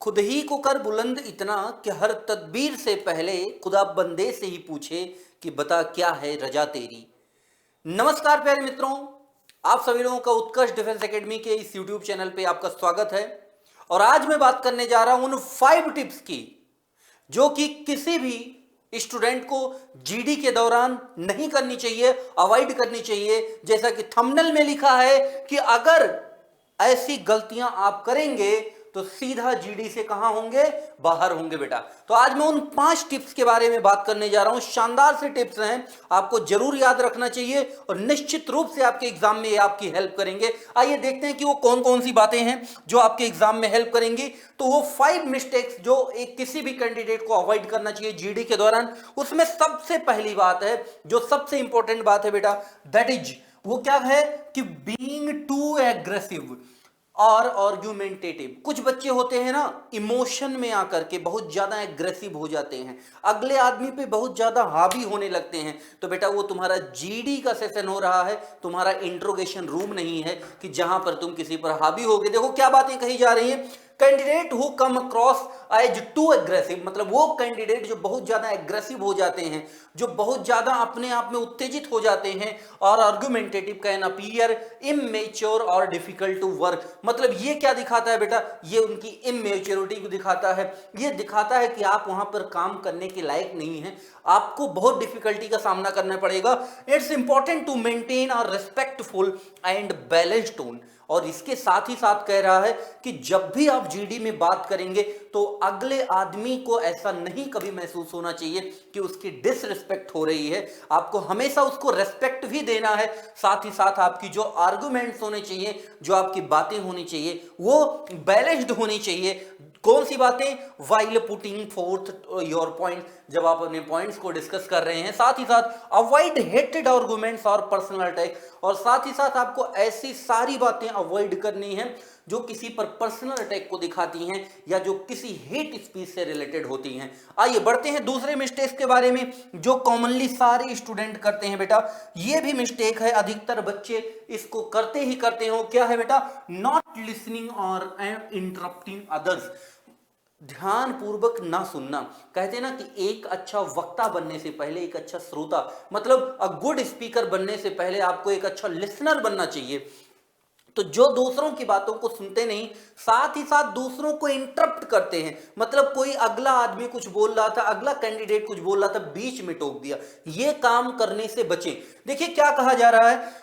खुद ही को कर बुलंद इतना कि हर तदबीर से पहले खुदा बंदे से ही पूछे कि बता क्या है रजा तेरी। नमस्कार प्यारे मित्रों, आप सभी लोगों का उत्कर्ष डिफेंस एकेडमी के इस यूट्यूब चैनल पे आपका स्वागत है। और आज मैं बात करने जा रहा हूं उन 5 टिप्स की जो कि किसी भी स्टूडेंट को जीडी के दौरान नहीं करनी चाहिए, अवॉइड करनी चाहिए। जैसा कि थंबनेल में लिखा है कि अगर ऐसी गलतियां आप करेंगे तो सीधा जीडी से कहां होंगे, बाहर होंगे बेटा। तो आज मैं उन 5 टिप्स के बारे में बात करने जा रहा हूं। शानदार से टिप्स हैं, आपको जरूर याद रखना चाहिए और निश्चित रूप से आपके एग्जाम में आपकी हेल्प करेंगे। आइए देखते हैं कि वो कौन कौन सी बातें हैं जो आपके एग्जाम में हेल्प करेंगी। तो वो 5 मिस्टेक्स जो एक किसी भी कैंडिडेट को अवॉइड करना चाहिए जीडी के दौरान, उसमें सबसे पहली बात है, जो सबसे इंपॉर्टेंट बात है बेटा, दैट इज वो क्या है कि बीइंग टू एग्रेसिव और आर्गुमेंटेटिव। कुछ बच्चे होते हैं ना, इमोशन में आकर के बहुत ज्यादा एग्रेसिव हो जाते हैं, अगले आदमी पे बहुत ज्यादा हावी होने लगते हैं। तो बेटा वो तुम्हारा जीडी का सेशन हो रहा है, तुम्हारा इंट्रोगेशन रूम नहीं है कि जहां पर तुम किसी पर हावी होगे। देखो क्या बातें कही जा रही हैं। Candidate who come across as too aggressive, मतलब वो कैंडिडेट जो बहुत ज्यादा एग्रेसिव हो जाते हैं, जो बहुत ज्यादा अपने आप में उत्तेजित हो जाते हैं, और आर्गुमेंटेटिव कैन अपीयर इमेच्योर और डिफिकल्ट टू वर्क। मतलब ये क्या दिखाता है बेटा, ये उनकी इमेच्योरिटी को दिखाता है। ये दिखाता है कि आप वहां पर काम करने के लायक नहीं है, आपको बहुत डिफिकल्टी का सामना करना पड़ेगा। It's important to maintain a respectful and balanced tone. और इसके साथ ही साथ कह रहा है कि जब भी आप जीडी में बात करेंगे तो अगले आदमी को ऐसा नहीं कभी महसूस होना चाहिए कि उसकी डिसरिस्पेक्ट हो रही है। आपको हमेशा उसको रेस्पेक्ट भी देना है। साथ ही साथ आपकी जो आर्गुमेंट्स होने चाहिए, जो आपकी बातें होनी चाहिए, वो बैलेंस्ड होनी चाहिए। कौन सी बातें? While putting fourth your point, जब आप अपने पॉइंट्स को डिस्कस कर रहे हैं। साथ ही साथ अवॉइड हेटेड आर्गुमेंट्स और पर्सनल अटैक। और साथ ही साथ आपको ऐसी सारी बातें अवॉइड करनी है जो किसी पर पर्सनल अटैक को दिखाती हैं या जो किसी हेट स्पीच से रिलेटेड होती हैं। आइए बढ़ते हैं दूसरे मिस्टेक्स के बारे में जो कॉमनली सारे स्टूडेंट करते हैं बेटा। ये भी मिस्टेक है, अधिकतर बच्चे इसको करते ही करते हो। क्या है बेटा? नॉट लिसनिंग और इंटरप्टिंग अदर्स। ध्यान पूर्वक ना सुनना। कहते हैं ना कि एक अच्छा वक्ता बनने से पहले एक अच्छा श्रोता, मतलब अ गुड स्पीकर बनने से पहले आपको एक अच्छा लिसनर बनना चाहिए। तो जो दूसरों की बातों को सुनते नहीं, साथ ही साथ दूसरों को इंटरप्ट करते हैं। मतलब कोई अगला आदमी कुछ बोल रहा था, अगला कैंडिडेट कुछ बोल रहा था, बीच में टोक दिया। ये काम करने से बचें। देखिए क्या कहा जा रहा है,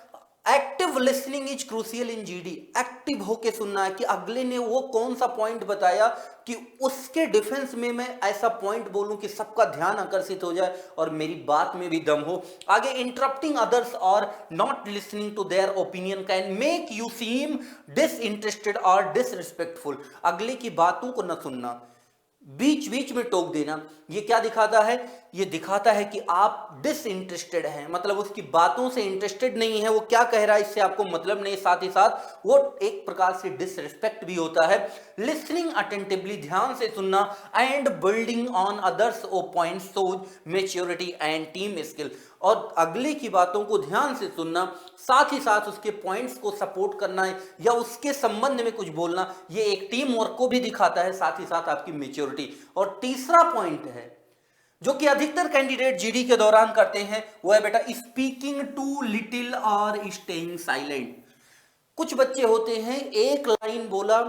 active listening is crucial in GD. Active होके सुनना है कि अगले ने वो कौन सा पॉइंट बताया कि उसके डिफेंस में मैं ऐसा पॉइंट बोलूं कि सबका ध्यान आकर्षित हो जाए और मेरी बात में भी दम हो। आगे, इंटरप्टिंग अदर्स और not listening to their opinion can make you seem disinterested और डिसरिस्पेक्टफुल। अगले की बातों को न सुनना, बीच बीच में टोक देना, ये क्या दिखाता है? ये दिखाता है कि आप डिसइंटरेस्टेड हैं, मतलब उसकी बातों से इंटरेस्टेड नहीं है। वो क्या कह रहा है इससे आपको मतलब नहीं। साथ ही साथ वो एक प्रकार से डिसरिस्पेक्ट भी होता है। लिसनिंग अटेंटिवली, ध्यान से सुनना, एंड बिल्डिंग ऑन अदर्स ओ points shows maturity and team skill. और अगले की बातों को ध्यान से सुनना, साथ ही साथ उसके पॉइंट्स को सपोर्ट करना है या उसके संबंध में कुछ बोलना, ये एक टीम वर्क को भी दिखाता है, साथ ही साथ आपकी मैच्योरिटी। और तीसरा पॉइंट है जो कि अधिकतर कैंडिडेट जीडी के दौरान करते हैं, वो है बेटा स्पीकिंग टू लिटिल और स्टेइंग साइलेंट। कुछ बच्चे होते हैं, एक लाइन बोला,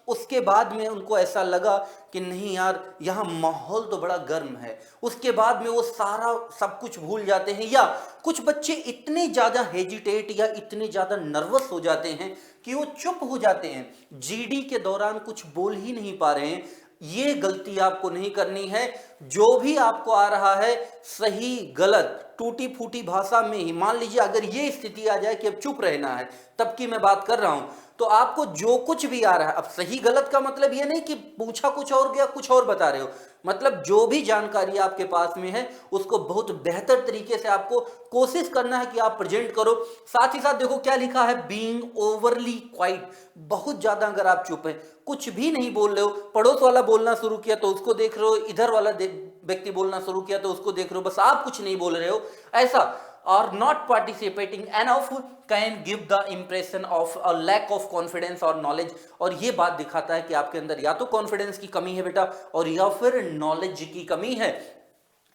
उसके बाद में उनको ऐसा लगा कि नहीं यार यहाँ माहौल तो बड़ा गर्म है, उसके बाद में वो सारा सब कुछ भूल जाते हैं। या कुछ बच्चे इतने ज्यादा हेजिटेट या इतने ज्यादा नर्वस हो जाते हैं कि वो चुप हो जाते हैं, जीडी के दौरान कुछ बोल ही नहीं पा रहे हैं। ये गलती आपको नहीं करनी है। जो भी आपको आ रहा है, सही गलत टूटी फूटी भाषा में ही, मान लीजिए अगर ये स्थिति आ जाए कि अब चुप रहना है, तब की मैं बात कर रहा हूं, तो आपको जो कुछ भी आ रहा है, अब सही गलत का मतलब ये नहीं कि पूछा कुछ और गया कुछ और बता रहे हो, मतलब जो भी जानकारी आपके पास में है उसको बहुत बेहतर तरीके से आपको कोशिश करना है कि आप प्रेजेंट करो। साथ ही साथ देखो क्या लिखा है, बीइंग ओवरली क्वाइट। बहुत ज्यादा अगर आप चुप हैं, कुछ भी नहीं बोल रहे हो, पड़ोस वाला बोलना शुरू किया तो उसको देख रहे हो, इधर वाला व्यक्ति बोलना शुरू किया तो उसको देख रहे हो, बस आप कुछ नहीं बोल रहे हो, ऐसा or not participating enough can give the impression of a lack of confidence or knowledge। और ये बात दिखाता है कि आपके अंदर या तो कॉन्फिडेंस की कमी है बेटा, और या फिर नॉलेज की कमी है।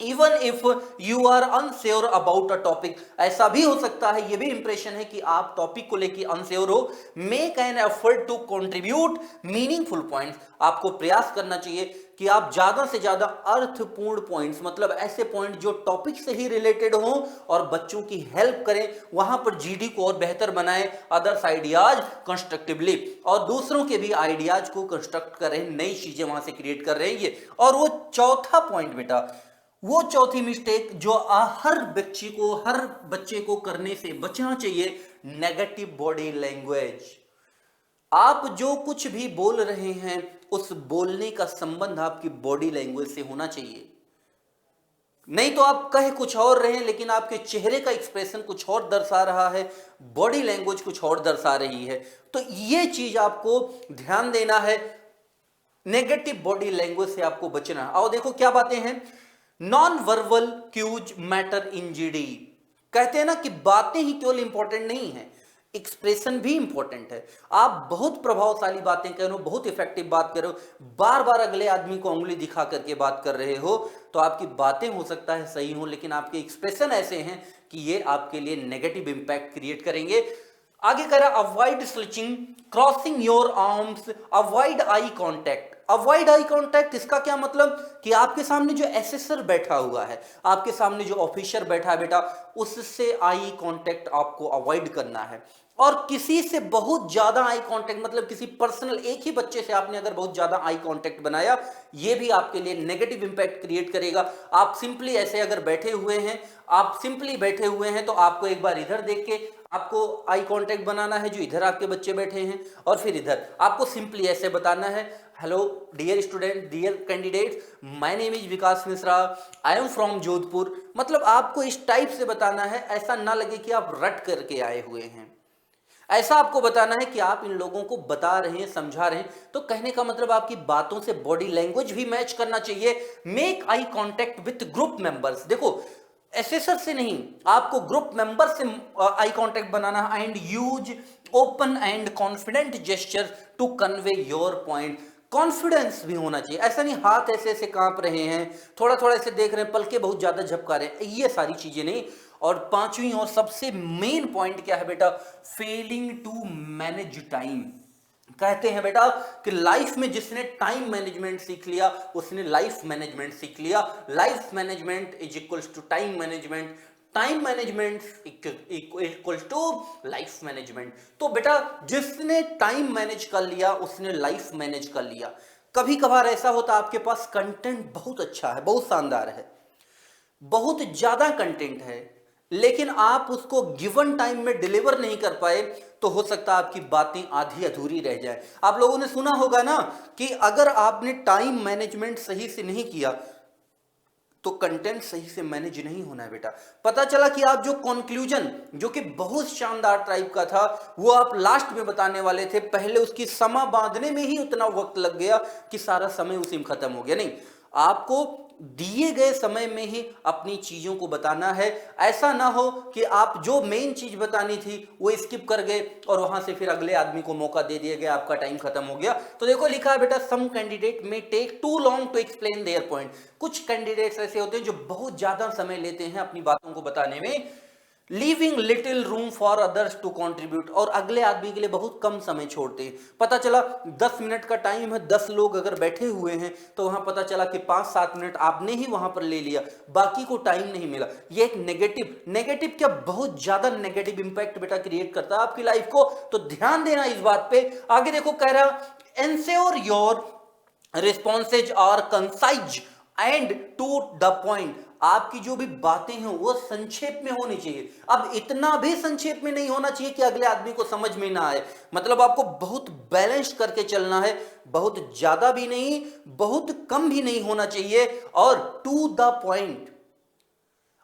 Even if you are unsure about a topic, ऐसा भी हो सकता है, ये भी इंप्रेशन है कि आप टॉपिक को लेकर अनश्योर हो। Make an effort to contribute meaningful points, आपको प्रयास करना चाहिए कि आप ज्यादा से ज्यादा अर्थपूर्ण पॉइंट्स, मतलब ऐसे पॉइंट जो टॉपिक से ही रिलेटेड हो और बच्चों की हेल्प करें, वहां पर जीडी को और बेहतर बनाएं, अदर्स आइडियाज कंस्ट्रक्टिवली, और दूसरों के भी आइडियाज को कंस्ट्रक्ट करें, नई चीजें वहां से क्रिएट कर रहे हैं ये। और वो चौथा पॉइंट बेटा, वो चौथी मिस्टेक जो हर बच्चे को करने से बचना चाहिए, नेगेटिव बॉडी लैंग्वेज। आप जो कुछ भी बोल रहे हैं उस बोलने का संबंध आपकी बॉडी लैंग्वेज से होना चाहिए। नहीं तो आप कह कुछ और रहे हैं लेकिन आपके चेहरे का एक्सप्रेशन कुछ और दर्शा रहा है, बॉडी लैंग्वेज कुछ और दर्शा रही है। तो ये चीज आपको ध्यान देना है, नेगेटिव बॉडी लैंग्वेज से आपको बचना है। और देखो क्या बातें हैं, non verbal cues matter in GD. कहते हैं ना कि बातें ही केवल इंपॉर्टेंट नहीं है, एक्सप्रेशन भी इंपॉर्टेंट है। आप बहुत प्रभावशाली बातें कर रहे हो, बहुत इफेक्टिव बात कर रहे हो, बार बार अगले आदमी को उंगली दिखा करके बात कर रहे हो, तो आपकी बातें हो सकता है सही हो, लेकिन आपके एक्सप्रेशन ऐसे हैं कि ये आपके लिए नेगेटिव इंपैक्ट क्रिएट करेंगे। आगे कह रहा avoid switching, crossing your arms, avoid eye contact. Avoid eye contact, इसका क्या मतलब कि आपके सामने जो एसेसर बैठा हुआ है, आपके सामने जो ऑफिसर बैठा है बेटा, उससे आई कॉन्टैक्ट आपको अवॉइड करना है। और किसी से बहुत ज्यादा आई कांटेक्ट, मतलब किसी पर्सनल एक ही बच्चे से आपने अगर बहुत ज्यादा आई कांटेक्ट बनाया, ये भी आपके लिए नेगेटिव इंपैक्ट क्रिएट करेगा। आप सिंपली ऐसे अगर बैठे हुए हैं, तो आपको एक बार इधर देख के आपको आई कांटेक्ट बनाना है जो इधर आपके बच्चे बैठे हैं, और फिर इधर आपको सिंपली ऐसे बताना है, hello dear student, dear candidate, my name is Vikas Mishra, I am from Jodhpur. मतलब आपको इस टाइप से बताना है, ऐसा ना लगे कि आप रट करके आए हुए हैं। ऐसा आपको बताना है कि आप इन लोगों को बता रहे हैं, समझा रहे हैं। तो कहने का मतलब आपकी बातों से बॉडी लैंग्वेज भी मैच करना चाहिए। Make eye contact with group members. देखो एसेसर से नहीं, आपको ग्रुप मेंबर से आई कांटेक्ट बनाना है। And use open and confident gesture to convey your point. Confidence भी होना चाहिए, ऐसा नहीं हाथ ऐसे ऐसे कांप रहे हैं, थोड़ा थोड़ा ऐसे देख रहे हैं, पलके बहुत ज्यादा झपका रहे हैं, ये सारी चीजें नहीं। और पांचवी और सबसे मेन पॉइंट क्या है बेटा, फेलिंग टू मैनेज टाइम। कहते हैं बेटा कि लाइफ में जिसने टाइम मैनेजमेंट सीख लिया उसने लाइफ मैनेजमेंट सीख लिया। Life management is equals to time management, time management equals to life management. तो बेटा जिसने टाइम मैनेज कर लिया उसने लाइफ मैनेज कर लिया। कभी कभार ऐसा होता आपके पास कंटेंट बहुत अच्छा है, बहुत शानदार है, बहुत ज्यादा कंटेंट है, लेकिन आप उसको गिवन टाइम में डिलीवर नहीं कर पाए, तो हो सकता है आपकी बातें आधी अधूरी रह जाए। आप लोगों ने सुना होगा ना कि अगर आपने टाइम मैनेजमेंट सही से नहीं किया तो कंटेंट सही से मैनेज नहीं होना है बेटा। पता चला कि आप जो कंक्लूजन जो कि बहुत शानदार टाइप का था वो आप लास्ट में बताने वाले थे, पहले उसकी समा बांधने में ही उतना वक्त लग गया कि सारा समय उसी में खत्म हो गया। नहीं, आपको दिए गए समय में ही अपनी चीजों को बताना है। ऐसा ना हो कि आप जो मेन चीज बतानी थी वो स्किप कर गए और वहां से फिर अगले आदमी को मौका दे दिया गया, आपका टाइम खत्म हो गया। तो देखो लिखा है बेटा, some candidate may take too long to explain their point. कुछ कैंडिडेट्स ऐसे होते हैं जो बहुत ज्यादा समय लेते हैं अपनी बातों को बताने में, leaving little room for others to contribute, और अगले आदमी के लिए बहुत कम समय छोड़ते हैं। पता चला 10 मिनट का टाइम है, 10 लोग अगर बैठे हुए हैं तो वहां पता चला कि 5-7 मिनट आपने ही वहां पर ले लिया, बाकी को टाइम नहीं मिला। ये एक नेगेटिव क्या बहुत ज्यादा नेगेटिव इंपैक्ट बेटा क्रिएट करता है आपकी लाइफ को। तो ध्यान देना इस बात पे। आगे देखो कह रहा ensure your responses are concise and to the point. आपकी जो भी बातें हैं वो संक्षेप में होनी चाहिए। अब इतना भी संक्षेप में नहीं होना चाहिए कि अगले आदमी को समझ में ना आए, मतलब आपको बहुत बैलेंस करके चलना है, बहुत ज्यादा भी नहीं बहुत कम भी नहीं होना चाहिए, और टू द पॉइंट।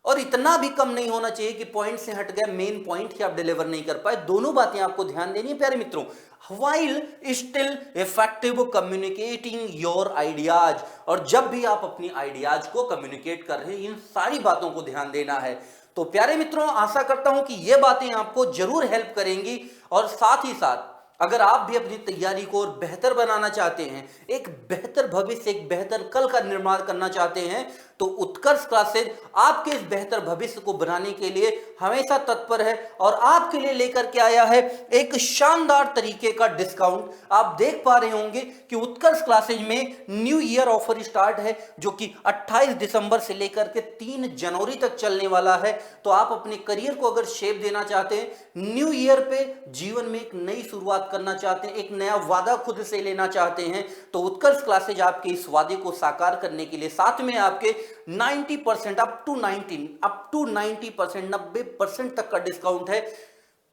और इतना भी कम नहीं होना चाहिए कि पॉइंट से हट गए, मेन पॉइंट ही आप डिलीवर नहीं कर पाए। दोनों बातें आपको ध्यान देनी है प्यारे मित्रों। while still effective communicating your ideas, और जब भी आप अपनी आइडियाज को कम्युनिकेट कर रहे हैं इन सारी बातों को ध्यान देना है। तो प्यारे मित्रों, आशा करता हूं कि ये बातें आपको जरूर हेल्प करेंगी और साथ ही साथ अगर आप भी अपनी तैयारी को और बेहतर बनाना चाहते हैं, एक बेहतर भविष्य, एक बेहतर कल का निर्माण करना चाहते हैं, तो उत्कर्ष क्लासेज आपके इस बेहतर भविष्य को बनाने के लिए हमेशा तत्पर है और आपके लिए लेकर के आया है एक शानदार तरीके का डिस्काउंट। आप देख पा रहे होंगे कि उत्कर्ष क्लासेज में न्यू ईयर ऑफर स्टार्ट है, जो कि 28 दिसंबर से लेकर के 3 जनवरी तक चलने वाला है। तो आप अपने करियर को अगर शेप देना चाहते हैं, न्यू ईयर पे जीवन में एक नई शुरुआत करना चाहते हैं, एक नया वादा खुद से लेना चाहते हैं, तो उत्कर्ष क्लासेज आपके इस वादे को साकार करने के लिए साथ में आपके 90% अप टू 90% 90% तक का डिस्काउंट है।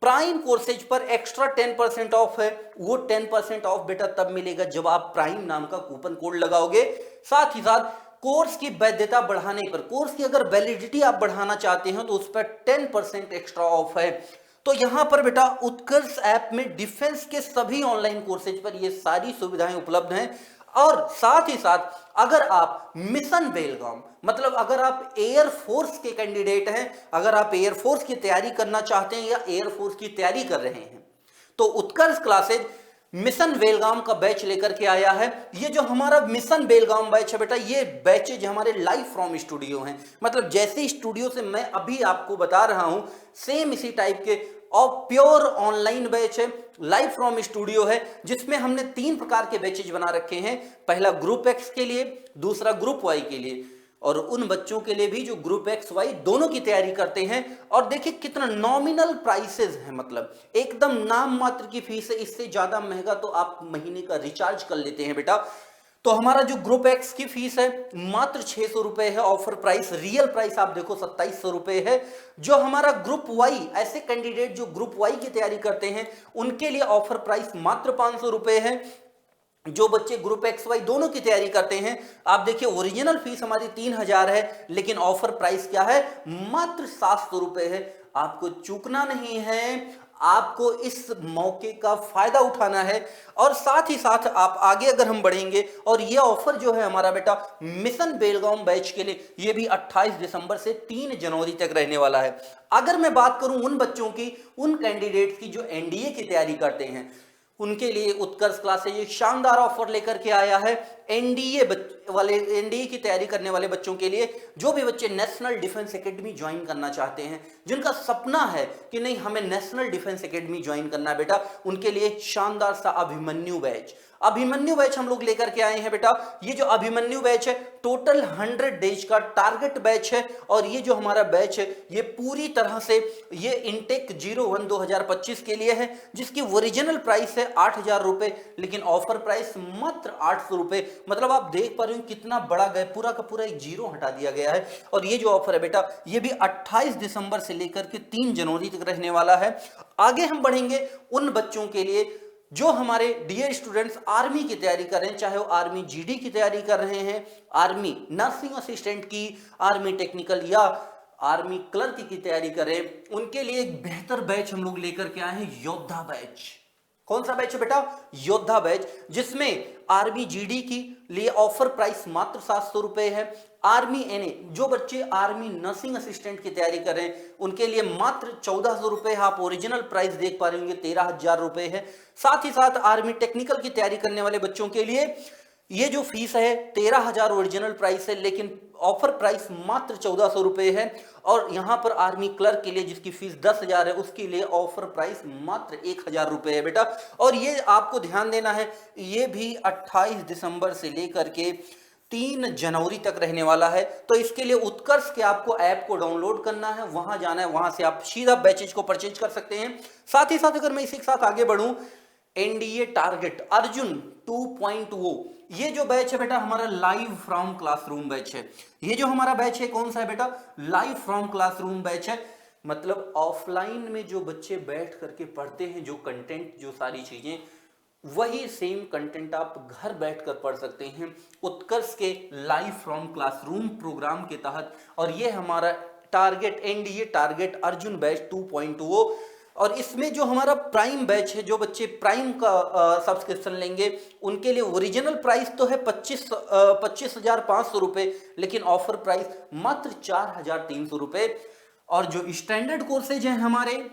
प्राइम कोर्सेज पर एक्स्ट्रा 10% ऑफ है। वो 10% ऑफ बेटा तब मिलेगा जब आप प्राइम नाम का कूपन कोड लगाओगे। साथ ही साथ कोर्स की वैधता बढ़ाने पर, कोर्स की अगर वैलिडिटी आप बढ़ाना चाहते हैं तो उस पर 10% एक्स्ट्रा ऑफ है। तो यहां पर बेटा उत्कर्ष ऐप में डिफेंस के सभी ऑनलाइन कोर्सेज पर ये सारी सुविधाएं उपलब्ध हैं। और साथ ही साथ अगर आप मिशन बेलगाम, मतलब अगर आप एयरफोर्स के कैंडिडेट हैं, अगर आप एयरफोर्स की तैयारी करना चाहते हैं या एयरफोर्स की तैयारी कर रहे हैं, तो उत्कर्ष क्लासेज मिशन बेलगाम का बैच लेकर के आया है। ये जो हमारा मिशन बेलगाम बैच है बेटा, ये बैचेज हमारे लाइव फ्रॉम स्टूडियो हैं। मतलब जैसे स्टूडियो से मैं अभी आपको बता रहा हूं, सेम इसी टाइप के और प्योर ऑनलाइन बैच है, लाइव फ्रॉम स्टूडियो है, जिसमें हमने 3 प्रकार के बैचेज बना रखे हैं। पहला ग्रुप एक्स के लिए, दूसरा ग्रुप वाई के लिए, और उन बच्चों के लिए भी जो ग्रुप एक्स वाई दोनों की तैयारी करते हैं। और देखिए कितना नॉमिनल प्राइसेस है, मतलब एकदम नाम मात्र की फीस है। इससे ज्यादा महंगा तो आप महीने का रिचार्ज कर लेते हैं बेटा। तो हमारा जो ग्रुप एक्स की फीस है मात्र 600 रुपए है, ऑफर प्राइस, रियल प्राइस आप देखो 2700 रुपए है। जो हमारा ग्रुप वाई, ऐसे कैंडिडेट जो ग्रुप वाई की तैयारी करते हैं उनके लिए ऑफर प्राइस मात्र 500 रुपए है। जो बच्चे ग्रुप एक्स वाई दोनों की तैयारी करते हैं, आप देखिए ओरिजिनल फीस हमारी 3000 है, लेकिन ऑफर प्राइस क्या है, मात्र 700 रुपए है। आपको चूकना नहीं है, आपको इस मौके का फायदा उठाना है। और साथ ही साथ आप आगे अगर हम बढ़ेंगे, और ये ऑफर जो है हमारा बेटा मिशन बेलगाम बैच के लिए, ये भी 28 दिसंबर से 3 जनवरी तक रहने वाला है। अगर मैं बात करूं उन बच्चों की, उन कैंडिडेट्स की जो एनडीए की तैयारी करते हैं, उनके लिए उत्कर्ष क्लासेज एक शानदार ऑफर लेकर के आया है। एनडीए की तैयारी करने वाले बच्चों के लिए, जो भी बच्चे नेशनल डिफेंस एकेडमी ज्वाइन करना चाहते हैं, जिनका सपना है कि नहीं हमें नेशनल डिफेंस एकेडमी ज्वाइन करना है बेटा, उनके लिए शानदार सा अभिमन्यु बैच, अभिमन्यु बैच हम लोग लेकर के आए हैं बेटा। ये जो अभिमन्यु बैच है टोटल 100 डेज का टारगेट बैच है। और ये जो हमारा बैच है ये पूरी तरह से ये इनटेक 01 2025 के लिए है, जिसकी ओरिजिनल प्राइस है 8000 रुपए, लेकिन ऑफर प्राइस मात्र 800 रुपए। मतलब आप देख पा रहे हो कितना बड़ा गया, पूरा का पूरा एक जीरो हटा दिया गया है। और ये जो ऑफर है बेटा ये भी 28 दिसंबर से लेकर के 3 जनवरी तक रहने वाला है। आगे हम बढ़ेंगे उन बच्चों के लिए जो हमारे डियर स्टूडेंट्स आर्मी की तैयारी कर रहे हैं, चाहे वो आर्मी जीडी की तैयारी कर रहे हैं, आर्मी नर्सिंग असिस्टेंट की, आर्मी टेक्निकल या आर्मी क्लर्क की तैयारी कर रहे हैं, उनके लिए एक बेहतर बैच हम लोग लेकर के आए हैं, योद्धा बैच। कौन सा बैच है बेटा, योद्धा बैच, जिसमें आर्मी जीडी की लिए ऑफर प्राइस मात्र 700 रुपए है। आर्मी एनए, जो बच्चे आर्मी नर्सिंग असिस्टेंट की तैयारी कर रहे हैं उनके लिए मात्र 1400 रुपए है। आप ओरिजिनल प्राइस देख पा रहे होंगे 13000 रुपए है। साथ ही साथ आर्मी टेक्निकल की तैयारी करने वाले बच्चों के लिए ये जो फीस है 13000 ओरिजिनल प्राइस है, लेकिन ऑफर प्राइस मात्र 1400 रुपए है। और यहां पर आर्मी क्लर्क के लिए जिसकी फीस 10,000 है, उसके लिए ऑफर प्राइस मात्र 1000 रुपए है बेटा। और ये आपको ध्यान देना है, ये भी 28 दिसंबर से लेकर के 3 जनवरी तक रहने वाला है। तो इसके लिए उत्कर्ष के आपको ऐप को डाउनलोड करना है, वहां जाना है, वहां से आप सीधा बैचेज को परचेज कर सकते हैं। साथ ही साथ अगर मैं इसी के साथ आगे बढ़ूं, एनडीए टारगेट अर्जुन 2.0, ये जो बैच है बेटा हमारा लाइव फ्रॉम क्लासरूम बैच है। ये जो हमारा बैच है कौन सा है बेटा, लाइव फ्रॉम क्लासरूम बैच है। मतलब ऑफलाइन में जो बच्चे बैठ करके पढ़ते हैं, जो कंटेंट, जो सारी चीजें, वही सेम कंटेंट आप घर बैठकर पढ़ सकते हैं उत्कर्ष के लाइव फ्रॉम क्लासरूम प्रोग्राम के तहत। और ये हमारा target NDA target Arjun batch 2.0। और इसमें जो हमारा प्राइम बैच है, जो बच्चे प्राइम का सब्सक्रिप्शन लेंगे उनके लिए ओरिजिनल प्राइस तो है 25,500 रुपए, लेकिन ऑफर प्राइस मात्र 4,300 रुपए। और जो स्टैंडर्ड कोर्सेज हैं हमारे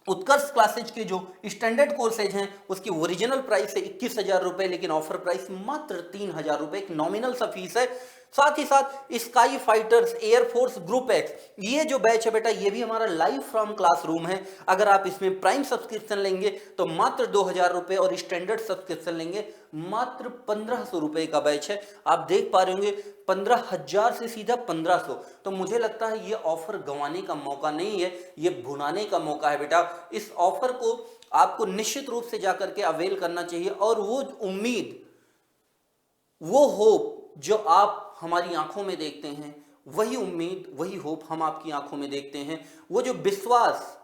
उत्कर्ष क्लासेज के जो स्टैंडर्ड कोर्सेज हैं उसकी ओरिजिनल प्राइस है 21,000 रुपए, लेकिन ऑफर प्राइस मात्र 3,000 रुपए, एक नॉमिनल सा फीस है। साथ ही साथ sky Fighters Air Force group x, ये जो बैच है बेटा ये भी हमारा लाइव फ्रॉम क्लासरूम है। अगर आप इसमें प्राइम सब्सक्रिप्शन लेंगे तो मात्र 2,000 रुपए और स्टैंडर्ड सब्सक्रिप्शन लेंगे मात्र 1,500 रुपए का बैच है। आप देख पा रहे होंगे 15,000 से सीधा 1,500। तो मुझे लगता है ये ऑफर गंवाने का मौका नहीं है, ये भुनाने का मौका है बेटा। इस ऑफर को आपको निश्चित रूप से जाकर के अवेल करना चाहिए और वो उम्मीद, वो होप जो आप हमारी आंखों में देखते हैं, वही उम्मीद वही होप हम आपकी आंखों में देखते हैं। वो जो विश्वास,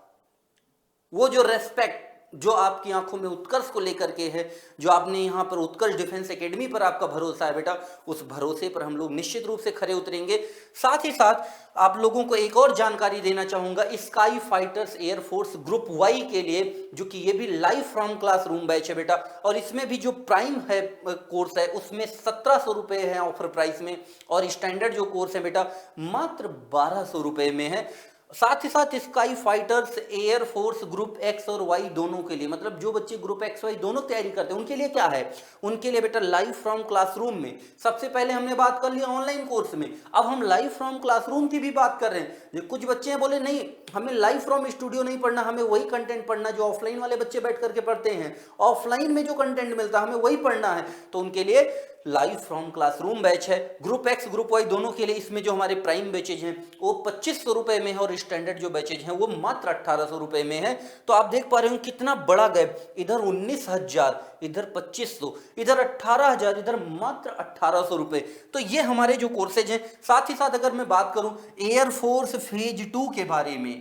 वो जो रेस्पेक्ट जो आपकी आंखों में उत्कर्ष को लेकर के है, जो आपने यहाँ पर उत्कर्ष डिफेंस एकेडमी पर आपका भरोसा है बेटा, उस भरोसे पर हम लोग निश्चित रूप से खरे उतरेंगे। साथ ही साथ आप लोगों को एक और जानकारी देना चाहूंगा Sky Fighters Air Force group Y के लिए, जो कि ये भी लाइव फ्रॉम क्लासरूम बैच है बेटा। और इसमें भी जो प्राइम है कोर्स है उसमें 1,700 रुपए है ऑफर प्राइस में, और स्टैंडर्ड जो कोर्स है बेटा मात्र 1,200 रुपए में है। साथ ही साथ sky Fighters Air Force group x और वाई दोनों के लिए, मतलब जो बच्चे ग्रुप एक्स वाई दोनों तैयारी करते हैं उनके लिए क्या है, उनके लिए बेटा लाइव फ्रॉम क्लासरूम में सबसे पहले हमने बात कर लिया ऑनलाइन कोर्स में, अब हम लाइव फ्रॉम क्लासरूम की भी बात कर रहे हैं। कुछ बच्चे हैं बोले नहीं हमें लाइव फ्रॉम स्टूडियो नहीं पढ़ना, हमें वही कंटेंट पढ़ना जो ऑफलाइन वाले बच्चे बैठ करके पढ़ते हैं, ऑफलाइन में जो कंटेंट मिलता है हमें वही पढ़ना है। तो उनके लिए लाइव फ्रॉम क्लासरूम बैच है ग्रुप एक्स ग्रुप वाई दोनों के लिए। इसमें जो हमारे प्राइम बैचेज हैं वो 2,500 रुपए में है और स्टैंडर्ड जो बैचेज हैं वो मात्र 1,800 रुपए में है। तो आप देख पा रहे हो कितना बड़ा गैप, इधर 19,000, इधर 2,500, इधर 18,000, इधर मात्र 1,800 रुपए। तो ये हमारे जो कोर्सेज हैं। साथ ही साथ अगर मैं बात करूं एयरफोर्स फेज 2 के बारे में,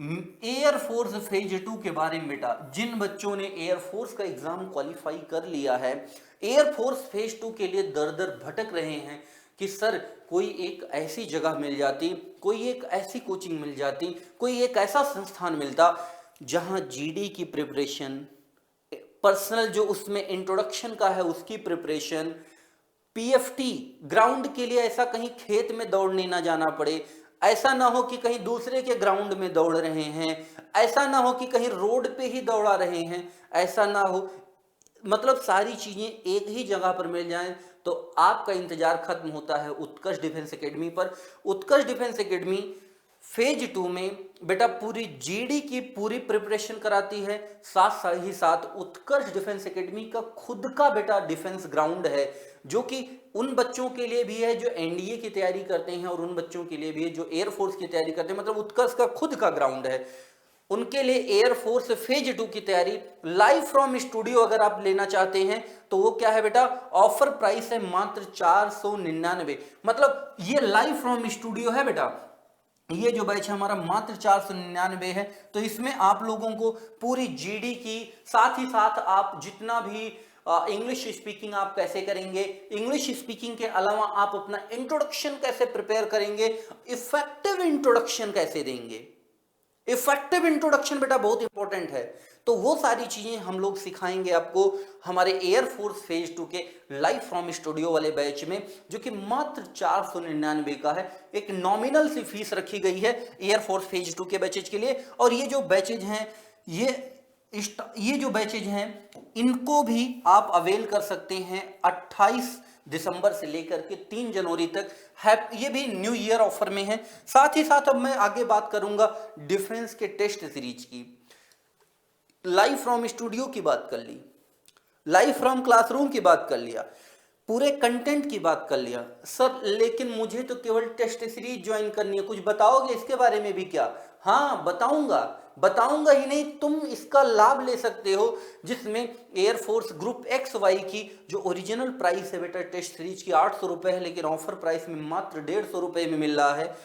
एयरफोर्स फेज 2 के बारे में बेटा, जिन बच्चों ने एयरफोर्स का एग्जाम क्वालिफाई कर लिया है, एयरफोर्स फेज 2 के लिए दर दर भटक रहे हैं कि सर कोई एक ऐसी जगह मिल जाती, कोई एक ऐसी कोचिंग मिल जाती, कोई एक ऐसा संस्थान मिलता जहां जीडी की प्रिपरेशन, पर्सनल जो उसमें इंट्रोडक्शन का है उसकी प्रिपरेशन, पीएफटी ग्राउंड के लिए ऐसा कहीं खेत में दौड़ने ना जाना पड़े, ऐसा ना हो कि कहीं दूसरे के ग्राउंड में दौड़ रहे हैं, ऐसा ना हो कि कहीं रोड पे ही दौड़ा रहे हैं, ऐसा ना हो, मतलब सारी चीजें एक ही जगह पर मिल जाएं। तो आपका इंतजार खत्म होता है उत्कर्ष डिफेंस एकेडमी पर। उत्कर्ष डिफेंस एकेडमी फेज 2 में बेटा पूरी जीडी की पूरी प्रिपरेशन कराती है। साथ ही साथ उत्कर्ष डिफेंस एकेडमी का खुद का बेटा डिफेंस ग्राउंड है, जो कि उन बच्चों के लिए भी है जो एनडीए की तैयारी करते हैं और उन बच्चों के लिए भी है जो एयरफोर्स की तैयारी करते हैं। मतलब उत्कर्ष का खुद का ग्राउंड है, उनके लिए एयरफोर्स फेज 2 की तैयारी लाइव फ्रॉम स्टूडियो अगर आप लेना चाहते हैं तो वो क्या है बेटा, ऑफर प्राइस है मात्र 499। मतलब ये लाइव फ्रॉम स्टूडियो है बेटा, ये जो बैच है हमारा मात्र 499 है। तो इसमें आप लोगों को पूरी जीडी की, साथ ही साथ आप जितना भी इंग्लिश स्पीकिंग आप कैसे करेंगे, इंग्लिश स्पीकिंग के अलावा आप अपना इंट्रोडक्शन कैसे प्रिपेयर करेंगे, इफेक्टिव इंट्रोडक्शन कैसे देंगे, इफेक्टिव इंट्रोडक्शन बेटा बहुत इंपॉर्टेंट है। तो वो सारी चीजें हम लोग सिखाएंगे आपको हमारे एयरफोर्स फेज 2 के लाइव फ्रॉम स्टूडियो वाले बैच में, जो कि मात्र 499 का है। एक नॉमिनल सी फीस रखी गई है एयरफोर्स फेज 2 के बैचेज के लिए। और ये जो बैचेज हैं ये जो बैचेज हैं इनको भी आप अवेल कर सकते हैं 28 दिसंबर से लेकर के 3 जनवरी तक है। ये भी न्यू ईयर ऑफर में है। साथ ही साथ अब मैं आगे बात करूंगा डिफेंस के टेस्ट सीरीज की। लाइव फ्रॉम स्टूडियो की बात कर ली, लाइव फ्रॉम क्लासरूम की बात कर लिया, पूरे कंटेंट की बात कर लिया। सर लेकिन मुझे तो केवल टेस्ट सीरीज ज्वाइन करनी है, कुछ बताओगे इसके बारे में भी क्या? हाँ बताऊंगा ही नहीं, तुम इसका लाभ ले सकते हो, जिसमें एयरफोर्स ग्रुप एक्स वाई की जो ओरिजिनल प्राइस है बेटा टेस्ट सीरीज की 800 रुपए है, लेकिन ऑफर प्राइस में मात्र 150 रुपए में मिल रहा है।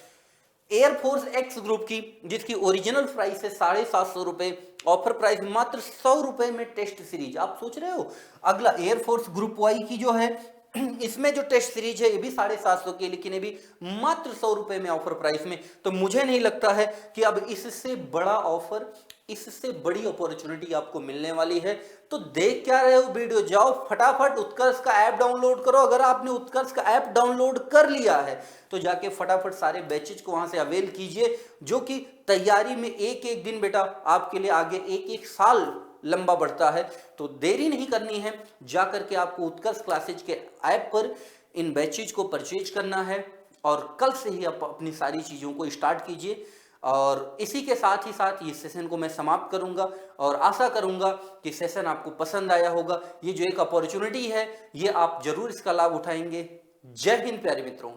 एयरफोर्स एक्स ग्रुप की जिसकी ओरिजिनल प्राइस है 750 रुपए, ऑफर प्राइस मात्र 100 रुपए में टेस्ट सीरीज। आप सोच रहे हो अगला एयरफोर्स ग्रुप वाई की जो है इसमें जो टेस्ट सीरीज है ये भी 750 की, लेकिन ये भी मात्र 100 रुपए में ऑफर प्राइस में। तो मुझे नहीं लगता है कि अब इससे बड़ा ऑफर, इससे बड़ी अपॉर्चुनिटी आपको मिलने वाली है। तो देख क्या रहे हो वीडियो, जाओ फटाफट उत्कर्ष का ऐप डाउनलोड करो। अगर आपने उत्कर्ष का ऐप डाउनलोड कर लिया है तो जाके फटाफट सारे बैचेज को वहां से अवेल कीजिए, जो कि तैयारी में एक एक दिन बेटा आपके लिए आगे एक एक साल लंबा बढ़ता है। तो देरी नहीं करनी है, जाकर के आपको उत्कर्ष क्लासेज के ऐप पर इन बैचेज को परचेज करना है और कल से ही आप अपनी सारी चीज़ों को स्टार्ट कीजिए। और इसी के साथ ही साथ ये सेशन को मैं समाप्त करूंगा और आशा करूंगा कि सेशन आपको पसंद आया होगा। ये जो एक अपॉर्चुनिटी है ये आप जरूर इसका लाभ उठाएंगे। जय हिंद प्यारे मित्रों।